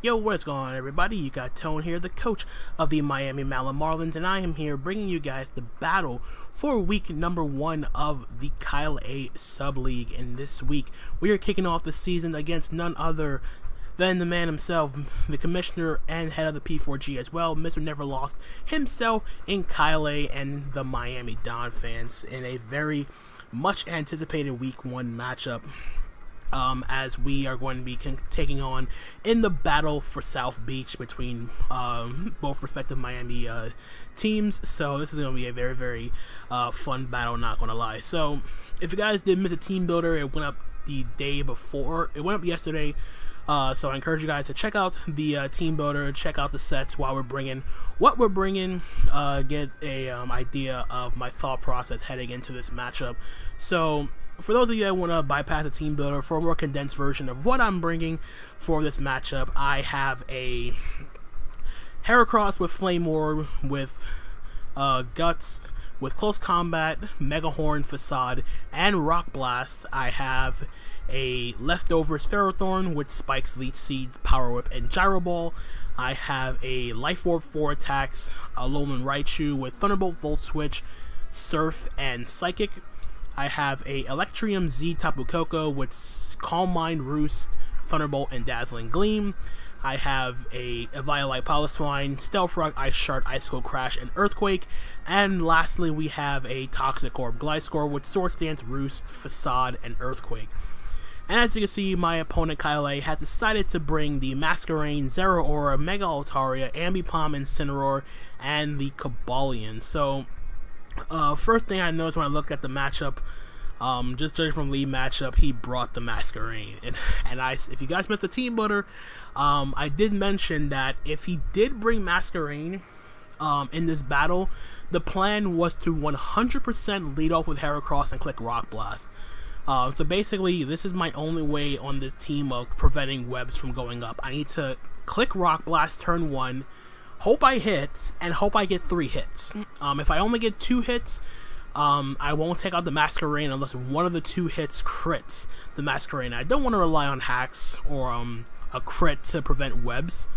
Yo, what's going on, everybody? You got Tone here, the coach of the Miami Marlins, and I am here bringing you guys the battle for week number 1 of the KASL Sub-League. And this week, we are kicking off the season against none other than the man himself, the commissioner and head of the P4G as well, Mr. Never Lost himself in KASL and the Miami Donphans in a very much anticipated week 1 matchup. As we are going to be taking on in the battle for South Beach between both respective Miami teams. So this is going to be a very, very fun battle, not going to lie. So if you guys did miss a team builder, it went up the day before. It went up yesterday. So I encourage you guys to check out the team builder, check out the sets while we're bringing what we're bringing, get a idea of my thought process heading into this matchup. So for those of you that want to bypass the team builder for a more condensed version of what I'm bringing for this matchup, I have a Heracross with Flame Orb, with Guts, with Close Combat, Mega Horn, Facade, and Rock Blast. I have a Leftovers Ferrothorn with Spikes, Leech Seeds, Power Whip, and Gyro Ball. I have a Life Orb 4 attacks, a Alolan Raichu with Thunderbolt, Volt Switch, Surf, and Psychic. I have a Electrium Z Tapu Koko with Calm Mind, Roost, Thunderbolt, and Dazzling Gleam. I have a Eviolite Piloswine, Stealth Rock, Ice Shard, Icicle Crash, and Earthquake. And lastly, we have a Toxic Orb Gliscor with Swords Dance, Roost, Facade, and Earthquake. And as you can see, my opponent KASL has decided to bring the Masquerain, Zeraora, Mega Altaria, Ambipom, Incineroar, and the Cobalion. So first thing I noticed when I looked at the matchup, just judging from lead matchup, he brought the Masquerain. And if you guys missed the team builder, I did mention that if he did bring Masquerain in this battle, the plan was to 100% lead off with Heracross and click Rock Blast. So basically, this is my only way on this team of preventing webs from going up. I need to click Rock Blast turn 1, hope I hit, and hope I get 3 hits. If I only get 2 hits, I won't take out the Masquerain unless one of the 2 hits crits the Masquerain. I don't want to rely on hacks or a crit to prevent webs,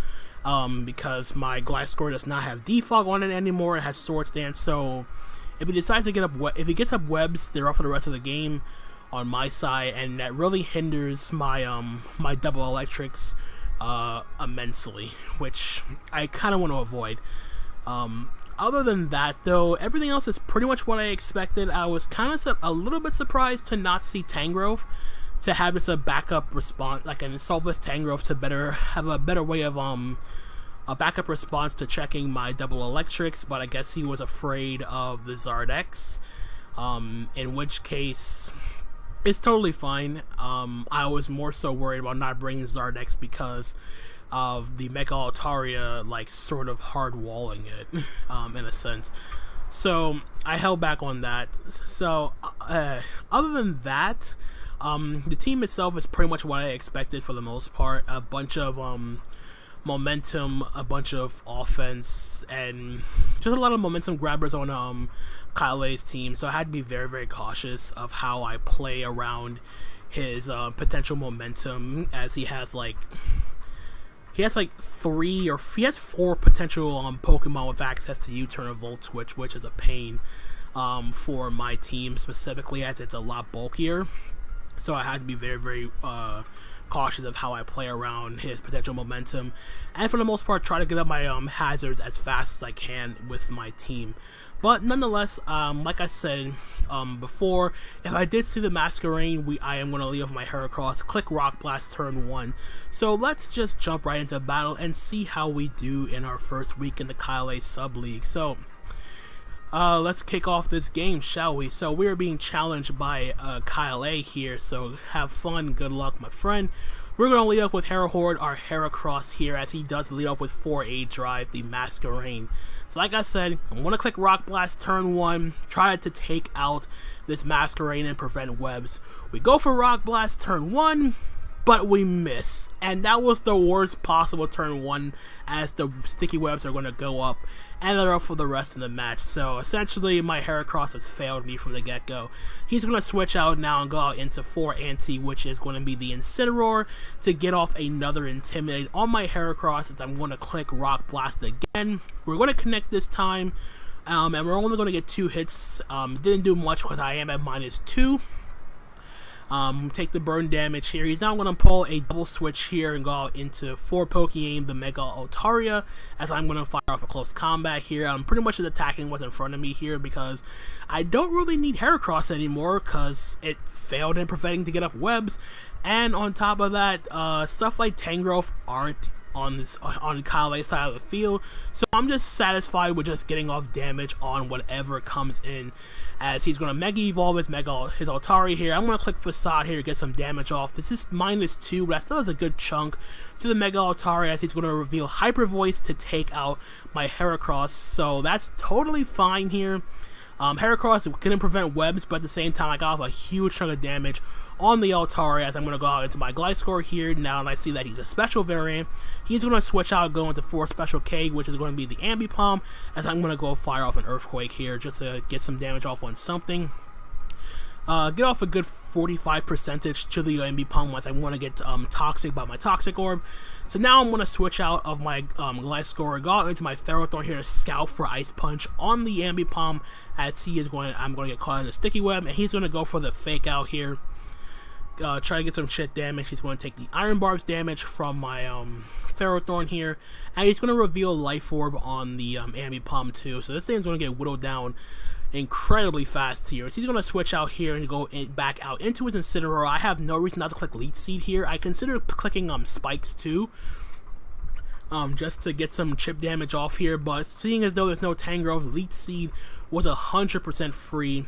because my Gliscor does not have Defog on it anymore. It has Swords Dance, so if he decides to get up, if he gets up webs, they're off for the rest of the game on my side, and that really hinders my my double electrics immensely, which I kind of want to avoid. Other than that, though, everything else is pretty much what I expected. I was kind of a little bit surprised to not see Tangrowth, to have just a backup response, like an Insultless Tangrowth, to have a better way of a backup response to checking my double electrics. But I guess he was afraid of the Zardex, in which case it's totally fine. I was more so worried about not bringing Zardex because of the Mega Altaria, like, sort of hard walling it, in a sense. So I held back on that. So other than that, the team itself is pretty much what I expected for the most part. A bunch of momentum, a bunch of offense, and just a lot of momentum grabbers on KASL's team. So I had to be very, very cautious of how I play around his potential momentum, as he has 4 potential Pokemon with access to U-Turn or Volt Switch, which is a pain for my team specifically, as it's a lot bulkier. So I had to be very, very cautious of how I play around his potential momentum, and for the most part try to get up my hazards as fast as I can with my team. But nonetheless, like I said before, if I did see the Masquerain, I am going to leave off my Heracross, click Rock Blast turn 1. So let's just jump right into battle and see how we do in our first week in the KASL Sub-League. So let's kick off this game, shall we? So we are being challenged by KASL here, so have fun, good luck, my friend. We're going to lead up with Herahorde, our Heracross here, as he does lead up with 4A Drive, the Masquerain. So like I said, I'm going to click Rock Blast turn 1, try to take out this Masquerain and prevent webs. We go for Rock Blast turn 1, but we miss, and that was the worst possible turn 1, as the sticky webs are going to go up and they're up for the rest of the match. So essentially my Heracross has failed me from the get-go. He's going to switch out now and go out into 4 anti, which is going to be the Incineroar, to get off another Intimidate on my Heracross, as I'm going to click Rock Blast again. We're going to connect this time, and we're only going to get 2 hits. Didn't do much because I am at -2. Take the burn damage here. He's now going to pull a double switch here and go out into 4 Pokeaim, the Mega Altaria, as I'm going to fire off a close combat here. I'm pretty much attacking what's in front of me here because I don't really need Heracross anymore because it failed in preventing to get up webs, and on top of that, stuff like Tangrowth aren't on KASL's side of the field, so I'm just satisfied with just getting off damage on whatever comes in, as he's going to Mega Evolve his Altaria here. I'm going to click Facade here to get some damage off. This is -2, but that still has a good chunk to the Mega Altaria, as he's going to reveal Hyper Voice to take out my Heracross, so that's totally fine here. Heracross couldn't prevent webs, but at the same time I got off a huge chunk of damage on the Altaria, as I'm going to go out into my Gliscor here now, and I see that he's a special variant. He's going to switch out, go into 4 Special K, which is going to be the Ambipom, as I'm going to go fire off an Earthquake here just to get some damage off on something. Get off a good 45% to the Ambipom once I want to get Toxic by my Toxic Orb. So now I'm going to switch out of my Gliscor, go out into my Ferrothorn here to scout for Ice Punch on the Ambipom, as I'm going to get caught in the Sticky Web, and he's going to go for the Fake Out here. Try to get some shit damage. He's going to take the Iron Barbs damage from my Ferrothorn here, and he's going to reveal Life Orb on the Ambipom too, so this thing's going to get whittled down incredibly fast here. So he's going to switch out here and go back out into his Incineroar. I have no reason not to click Leech Seed here. I consider clicking Spikes too, just to get some chip damage off here, but seeing as though there's no Tangrowth, Leech Seed was 100% free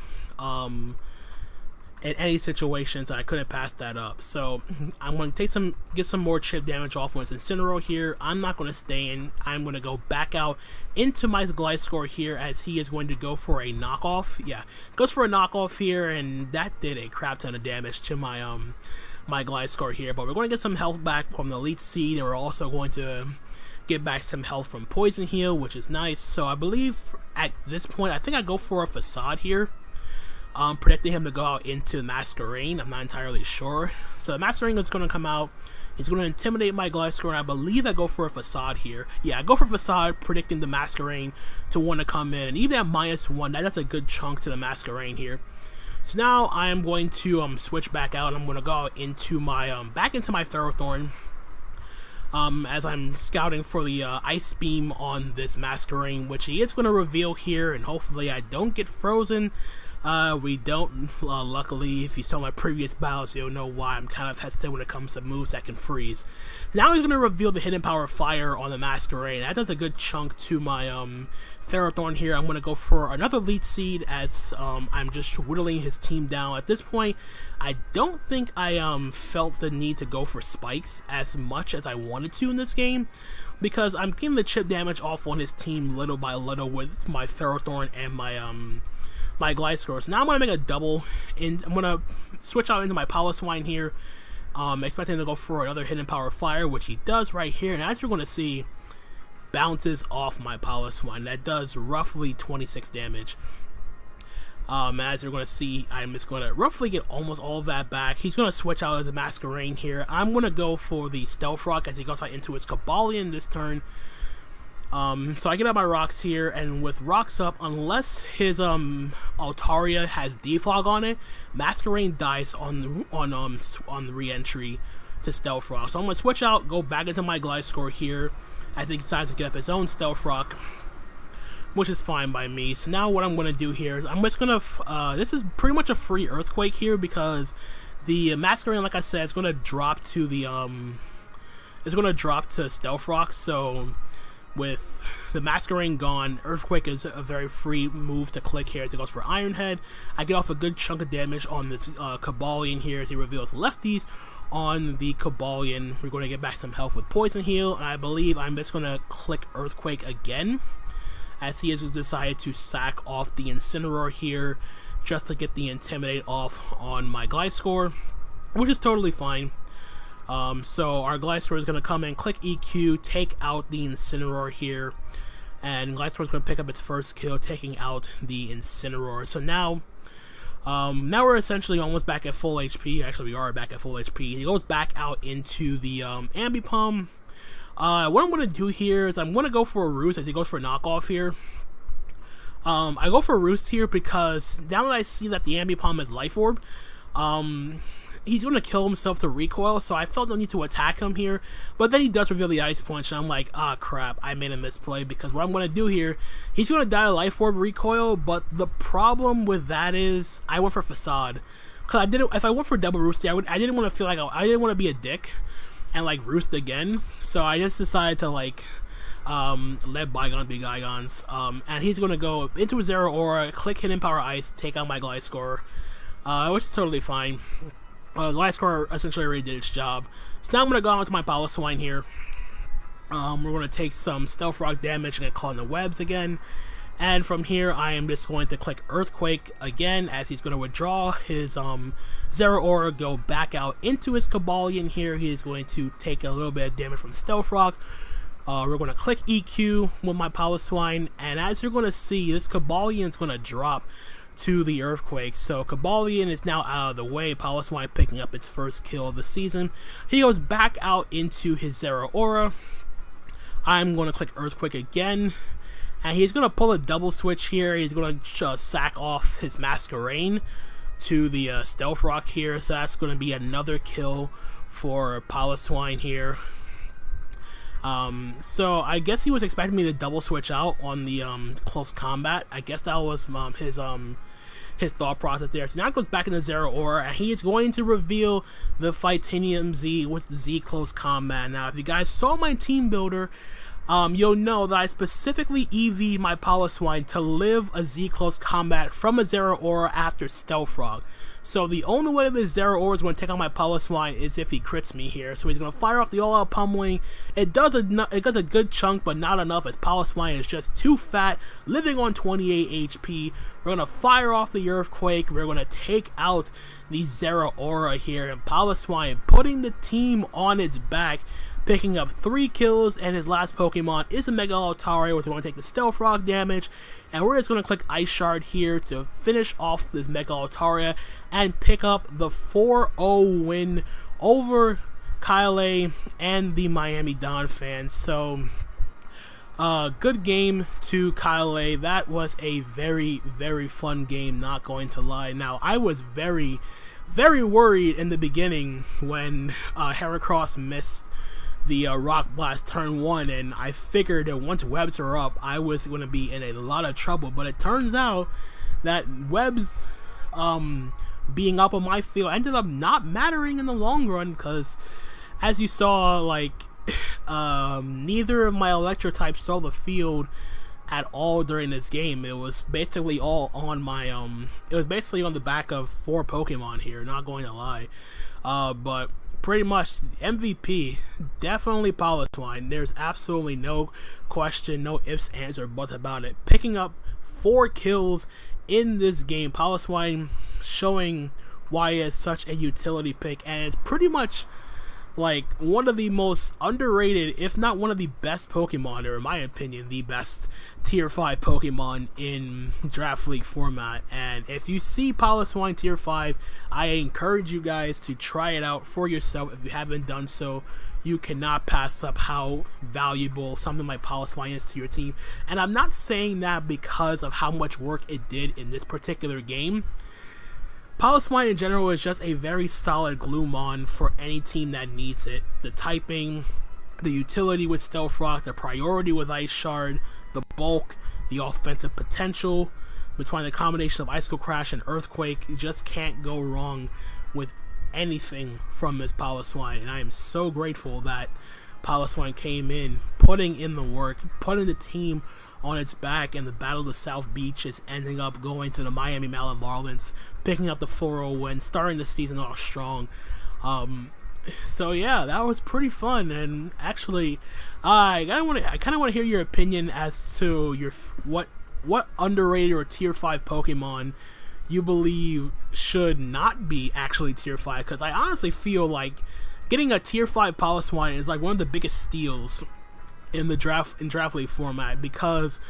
in any situations. I couldn't pass that up, so I'm going to get some more chip damage off on his Incineroar here. I'm not going to stay in. I'm going to go back out into my Gliscor here, as he is going to go for a knockoff. Yeah, goes for a knockoff here, and that did a crap ton of damage to my my Gliscor here, but we're going to get some health back from the Leech Seed, and we're also going to get back some health from Poison Heal, which is nice. So I believe at this point, I think I go for a Facade here, predicting him to go out into Masquerain. I'm not entirely sure. So Masquerain is going to come out. He's going to intimidate my Gliscor, and I believe I go for a Facade here. Yeah, I go for Facade, predicting the Masquerain to want to come in, and even at -1, that's a good chunk to the Masquerain here. So now I am going to switch back out, and I'm going to go out into my back into my Ferrothorn, as I'm scouting for the Ice Beam on this Masquerain, which he is going to reveal here, and hopefully I don't get frozen. We don't. Luckily, if you saw my previous battles, you'll know why I'm kind of hesitant when it comes to moves that can freeze. Now he's going to reveal the Hidden Power Fire on the Masquerain. That does a good chunk to my Ferrothorn here. I'm going to go for another Leech Seed, as I'm just whittling his team down. At this point, I don't think I felt the need to go for Spikes as much as I wanted to in this game, because I'm getting the chip damage off on his team little by little with my Ferrothorn and my Gliscor. So now I'm going to make a double, and I'm going to switch out into my Piloswine here, expecting to go for another Hidden Power Fire, which he does right here, and as you're going to see, bounces off my Piloswine. That does roughly 26 damage. As you're going to see, I'm just going to roughly get almost all of that back. He's going to switch out as a Masquerain here. I'm going to go for the Stealth Rock as he goes out into his Cobalion this turn. So I get out my rocks here, and with rocks up, unless his Altaria has Defog on it, Masquerain dies on the re-entry to Stealth Rock. So I'm gonna switch out, go back into my Gliscor here, as he decides to get up his own Stealth Rock, which is fine by me. So now what I'm gonna do here is I'm just gonna this is pretty much a free Earthquake here, because the Masquerain, like I said, is gonna drop to the Stealth Rock. So with the Masquerain gone, Earthquake is a very free move to click here as it goes for Iron Head. I get off a good chunk of damage on this Cobalion here as he reveals lefties on the Cobalion. We're going to get back some health with Poison Heal, and I believe I'm just going to click Earthquake again, as he has decided to sack off the Incineroar here just to get the Intimidate off on my Gliscor, which is totally fine. So our Gliscor is going to come in, click EQ, take out the Incineroar here, and Gliscor is going to pick up its first kill, taking out the Incineroar. So now we're essentially almost back at full HP. Actually, we are back at full HP. He goes back out into the Ambipom. What I'm going to do here is I'm going to go for a Roost as he goes for a knockoff here. I go for a Roost here because now that I see that the Ambipom has Life Orb, he's going to kill himself to recoil, so I felt no need to attack him here. But then he does reveal the Ice Punch, and I'm like, ah, crap, I made a misplay, because what I'm going to do here, he's going to die a Life Orb recoil, but the problem with that is I went for Facade. Because if I went for double Roost, I didn't want to feel like I didn't want to be a dick and like Roost again, so I just decided to like let bygones be bygones. And he's gonna go into his Zero Aura, click Hidden Power Ice, take out my Gliscor, which is totally fine. Gliscor essentially already did its job. So now I'm gonna go on to my Piloswine here. We're gonna take some Stealth Rock damage and get caught in the webs again. And from here, I am just going to click Earthquake again, as he's going to withdraw his Zero Aura, go back out into his Cobalion here. He is going to take a little bit of damage from Stealth Rock. We're going to click EQ with my Piloswine, and as you're going to see, this Cobalion is going to drop to the Earthquake. So Cobalion is now out of the way. Piloswine picking up its first kill of the season. He goes back out into his Zero Aura. I'm going to click Earthquake again. And he's going to pull a double switch here. He's going to sack off his Masquerain to the Stealth Rock here. So that's going to be another kill for Piloswine here. So I guess he was expecting me to double switch out on the close combat. I guess that was his thought process there. So now it goes back into Zero Aura, and he is going to reveal the Titanium Z with the Z close combat. Now, if you guys saw my team builder, you'll know that I specifically EV'd my Piloswine to live a Z close combat from a Zero Aura after Stealth Rock. So the only way the Zero Aura is going to take on my Piloswine is if he crits me here. So he's going to fire off the all-out pummeling. It does a good chunk, but not enough, as Piloswine is just too fat, living on 28 HP. We're going to fire off the Earthquake. We're going to take out the Zero Aura here, and Piloswine putting the team on its back, picking up 3 kills, and his last Pokemon is a Mega Altaria, which is going to take the Stealth Rock damage, and we're just going to click Ice Shard here to finish off this Mega Altaria and pick up the 4-0 win over KASL and the Miami Donphans. So, good game to KASL. That was a very, very fun game, not going to lie. Now, I was very, very worried in the beginning when Heracross missed the Rock Blast turn 1, and I figured that once webs are up, I was going to be in a lot of trouble. But it turns out that webs being up on my field ended up not mattering in the long run, because as you saw, like neither of my electro types saw the field at all during this game. It was basically all on my it was basically on the back of 4 Pokemon here, not going to lie. But pretty much MVP, definitely Piloswine. There's absolutely no question, no ifs, ands, or buts about it. Picking up 4 kills in this game. Piloswine showing why it's such a utility pick, and it's pretty much like one of the most underrated, if not one of the best Pokemon, or in my opinion, the best Tier 5 Pokemon in Draft League format. And if you see Piloswine Tier 5, I encourage you guys to try it out for yourself. If you haven't done so, you cannot pass up how valuable something like Piloswine is to your team. And I'm not saying that because of how much work it did in this particular game. Piloswine in general is just a very solid Gloomon for any team that needs it. The typing, the utility with Stealth Rock, the priority with Ice Shard, the bulk, the offensive potential, between the combination of Icicle Crash and Earthquake, you just can't go wrong with anything from this Piloswine. And I am so grateful that Piloswine came in, putting in the work, putting the team on its back, and the Battle of the South Beach is ending up going to the Miami Marlins, picking up the 4-0 win, starting the season off strong. So yeah, that was pretty fun. And actually, I kind of want to hear your opinion as to what underrated or Tier 5 Pokemon you believe should not be actually Tier 5, because I honestly feel like getting a tier 5 Piloswine is like one of the biggest steals in the draft league format because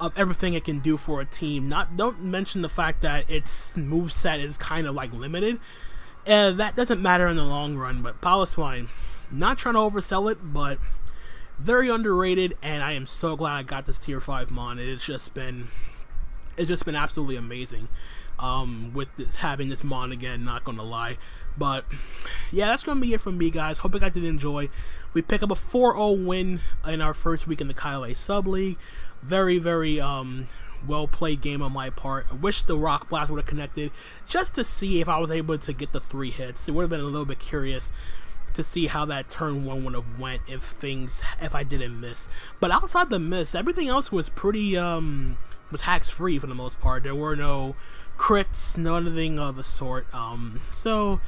of everything it can do for a team. Don't mention the fact that its moveset is kind of like limited. That doesn't matter in the long run, but Piloswine, not trying to oversell it, but very underrated, and I am so glad I got this tier 5 mon. It's just been absolutely amazing with having this mon again, not gonna lie. But yeah, that's gonna be it from me, guys. Hope you guys did enjoy. We pick up a 4-0 win in our first week in the KASL Sub League. Very, very well played game on my part. I wish the Rock Blast would have connected just to see if I was able to get the 3 hits. It would have been a little bit curious to see how that turn 1 would have went if I didn't miss. But outside the miss, everything else was pretty was hacks free for the most part. There were no crits, nothing of the sort. So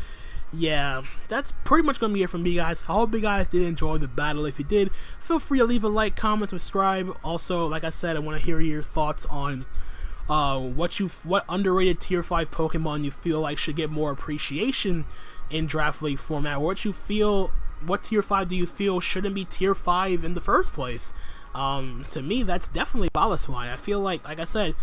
yeah, that's pretty much gonna be it from me, guys. I hope you guys did enjoy the battle. If you did, feel free to leave a like, comment, subscribe. Also, like I said, I want to hear your thoughts on what underrated tier 5 Pokemon you feel like should get more appreciation in draft league format. What tier 5 do you feel shouldn't be tier 5 in the first place? To me, that's definitely Piloswine. I feel like I said,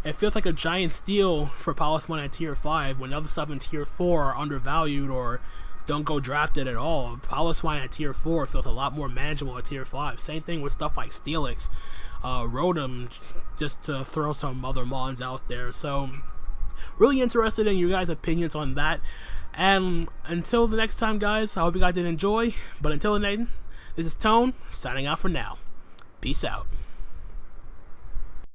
it feels like a giant steal for Piloswine at tier 5 when other stuff in tier 4 are undervalued or don't go drafted at all. Piloswine at tier 4 feels a lot more manageable at tier 5. Same thing with stuff like Steelix, Rotom, just to throw some other mons out there. So really interested in your guys' opinions on that. And until the next time, guys, I hope you guys did enjoy. But until then, this is Tone, signing out for now. Peace out.